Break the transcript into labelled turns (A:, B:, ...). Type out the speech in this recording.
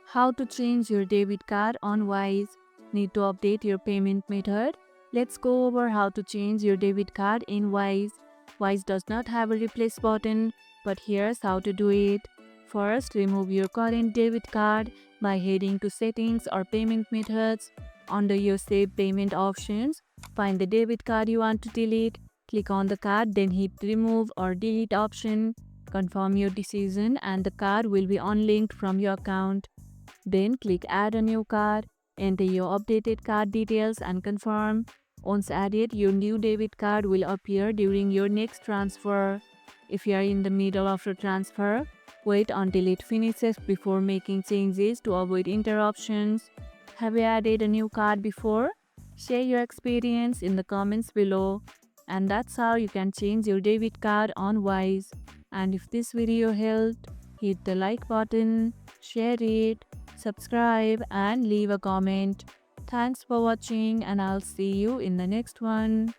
A: How to change your debit card on Wise. Need to update your payment method? Let's go over how to change your debit card in Wise. Wise does not have a replace button, but here's how to do it. First, remove your current debit card by heading to Settings or Payment Methods. Under your Save Payment options, find the debit card you want to delete. Click on the card, then hit Remove or Delete option. Confirm your decision and the card will be unlinked from your account. Then click Add a new card, enter your updated card details and confirm. Once added, your new debit card will appear during your next transfer. If you are in the middle of your transfer, wait until it finishes before making changes to avoid interruptions. Have you added a new card before? Share your experience in the comments below. And that's how you can change your debit card on Wise. And if this video helped, hit the like button, share it, subscribe and leave a comment. Thanks for watching and I'll see you in the next one.